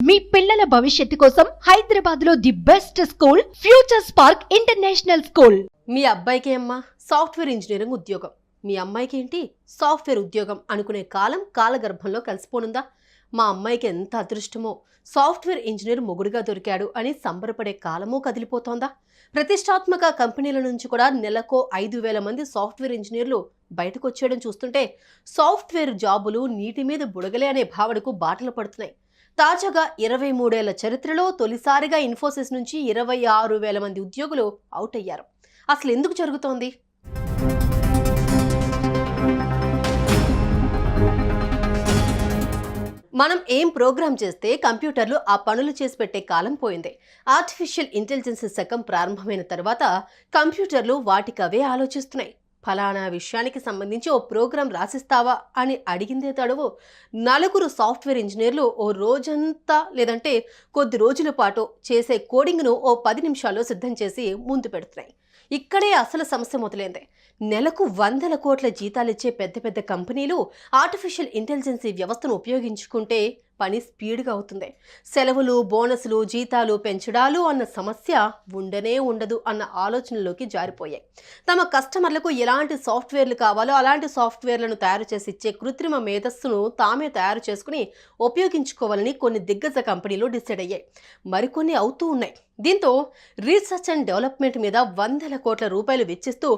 మీ పిల్లల భవిష్యత్తు కోసం హైదరాబాద్ లో the best school future spark international school. మీ అబ్బాయికి అమ్మా సాఫ్ట్వేర్ ఇంజనీరింగ్ ఉద్యోగం, మీ అమ్మాయికి ఏంటి సాఫ్ట్వేర్ ఉద్యోగం అనుకునే కాలం కాలగర్భంలో కలిసిపోనుందా? మా అమ్మాయికి ఎంత అదృష్టమో సాఫ్ట్వేర్ ఇంజనీర్ మొగుడుగా దొరికాడు అని సంబరపడే కాలమూ కదిలిపోతోందా? ప్రతిష్టాత్మక కంపెనీల నుంచి కూడా నెలకో 5,000 మంది సాఫ్ట్వేర్ ఇంజనీర్లు బయటకు వచ్చేయడం చూస్తుంటే సాఫ్ట్వేర్ జాబులు నీటి మీద బుడగలే అనే భావనకు బాటలు పడుతున్నాయి. తాజాగా 23 ఏళ్ల చరిత్రలో తొలిసారిగా ఇన్ఫోసిస్ నుంచి 26,000 మంది ఉద్యోగులు అవుట్ అయ్యారు. అసలు ఎందుకు జరుగుతోంది? మనం ఏం ప్రోగ్రామ్ చేస్తే కంప్యూటర్లు ఆ పనులు చేసి పెట్టే కాలం పోయింది. ఆర్టిఫిషియల్ ఇంటెలిజెన్స్ శకం ప్రారంభమైన తర్వాత కంప్యూటర్లు వాటికవే ఆలోచిస్తున్నాయి. ఫలానా విషయానికి సంబంధించి ఓ ప్రోగ్రాం రాసిస్తావా అని అడిగిందే తడువు 4 సాఫ్ట్వేర్ ఇంజనీర్లు ఓ రోజంతా లేదంటే కొద్ది రోజుల పాటు చేసే కోడింగ్ను ఓ 10 నిమిషాల్లో సిద్ధం చేసి ముందు పెడుతున్నాయి. ఇక్కడే అసలు సమస్య మొదలైంది. నెలకు 100 కోట్ల జీతాలిచ్చే పెద్ద పెద్ద కంపెనీలు ఆర్టిఫిషియల్ ఇంటెలిజెన్స్ వ్యవస్థను ఉపయోగించుకుంటే పని స్పీడ్గా అవుతుంది. సెలవులు, బోనసులు, జీతాలు పెంచడాలు అన్న సమస్య ఉండనే ఉండదు అన్న ఆలోచనలోకి జారిపోయాయి. తమ కస్టమర్లకు ఎలాంటి సాఫ్ట్వేర్లు కావాలో అలాంటి సాఫ్ట్వేర్లను తయారు చేసి ఇచ్చే కృత్రిమ మేధస్సును తామే తయారు చేసుకుని ఉపయోగించుకోవాలని కొన్ని దిగ్గజ కంపెనీలు డిసైడ్ అయ్యాయి. మరికొన్ని అవుతూ ఉన్నాయి. దీంతో రీసెర్చ్ అండ్ డెవలప్మెంట్ మీద 100 కోట్ల రూపాయలు వెచ్చిస్తూ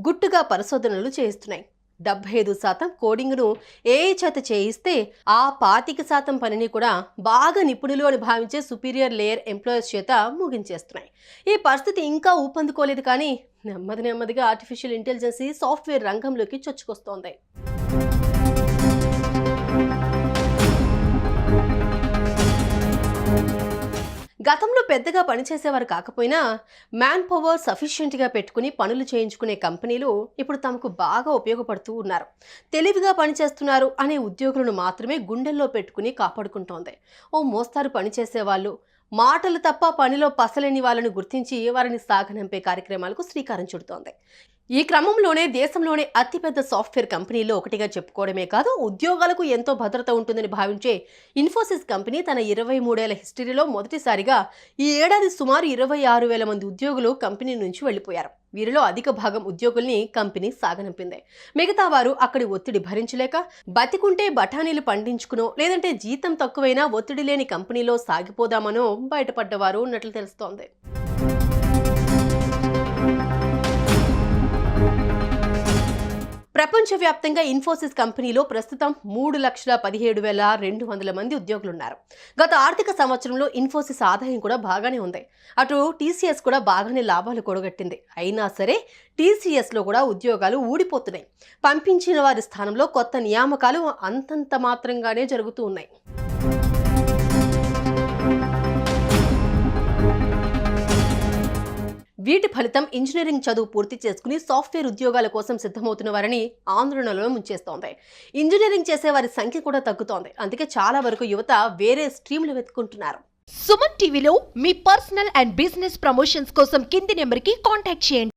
గుట్టుగా పరిశోధనలు చేయిస్తున్నాయి. 75% కోడింగ్ను ఏఐ చేత చేయిస్తే ఆ 25% పనిని కూడా బాగా నిపుణులు అని భావించే సుపీరియర్ లేయర్ ఎంప్లాయీస్ చేత ముగించేస్తున్నాయి. ఈ పరిస్థితి ఇంకా ఊపందుకోలేదు, కానీ నెమ్మదిగా ఆర్టిఫిషియల్ ఇంటెలిజెన్స్ సాఫ్ట్వేర్ రంగంలోకి చొచ్చుకొస్తోంది. గతంలో పెద్దగా పనిచేసేవారు కాకపోయినా మ్యాన్ పవర్ సఫిషియెంట్గా పెట్టుకుని పనులు చేయించుకునే కంపెనీలు ఇప్పుడు తమకు బాగా ఉపయోగపడుతూ ఉన్నారు. తెలివిగా పనిచేస్తున్నారు అనే ఉద్యోగులను మాత్రమే గుండెల్లో పెట్టుకుని కాపాడుకుంటోంది. ఓ మోస్తారు పనిచేసేవాళ్ళు, మాటలు తప్ప పనిలో పసలేని వాళ్ళను గుర్తించి వారిని సాగనంపే కార్యక్రమాలకు శ్రీకారం చుడుతోంది. ఈ క్రమంలోనే దేశంలోనే అతిపెద్ద సాఫ్ట్వేర్ కంపెనీలో ఒకటిగా చెప్పుకోవడమే కాదు, ఉద్యోగాలకు ఎంతో భద్రత ఉంటుందని భావించే ఇన్ఫోసిస్ కంపెనీ తన 23 ఏళ్ల హిస్టరీలో మొదటిసారిగా ఈ ఏడాది సుమారు 26,000 మంది ఉద్యోగులు కంపెనీ నుంచి వెళ్లిపోయారు. వీరిలో అధిక భాగం ఉద్యోగుల్ని కంపెనీ సాగనంపింది. మిగతా వారు అక్కడి ఒత్తిడి భరించలేక బతికుంటే బఠానీలు పండించుకునో లేదంటే జీతం తక్కువైనా ఒత్తిడి లేని కంపెనీలో సాగిపోదామనో బయటపడ్డవారు ఉన్నట్లు తెలుస్తోంది. ప్రపంచవ్యాప్తంగా ఇన్ఫోసిస్ కంపెనీలో ప్రస్తుతం 3,17,200 మంది ఉద్యోగులున్నారు. గత ఆర్థిక సంవత్సరంలో ఇన్ఫోసిస్ ఆదాయం కూడా బాగానే ఉంది. అటు టీసీఎస్ కూడా బాగానే లాభాలు కూడగట్టింది. అయినా సరే టీసీఎస్లో కూడా ఉద్యోగాలు ఊడిపోతున్నాయి. పంపించిన వారి స్థానంలో కొత్త నియామకాలు అంతంత మాత్రంగానే జరుగుతూ ఉన్నాయి. వీటి ఫలితం ఇంజనీరింగ్ చదువు పూర్తి చేసుకుని సాఫ్ట్వేర్ ఉద్యోగాల కోసం సిద్ధమవుతున్న వారిని ఆందోళనలో ముంచేస్తోంది. ఇంజనీరింగ్ చేసే వారి సంఖ్య కూడా తగ్గుతోంది. అందుకే చాలా వరకు యువత వేరే స్ట్రీమ్లు వెతుకుంటున్నారు. సుమన్ టీవీలో మీ పర్సనల్ అండ్ బిజినెస్ ప్రమోషన్స్ కోసం కింది నెంబర్కి కాంటాక్ట్ చేయండి.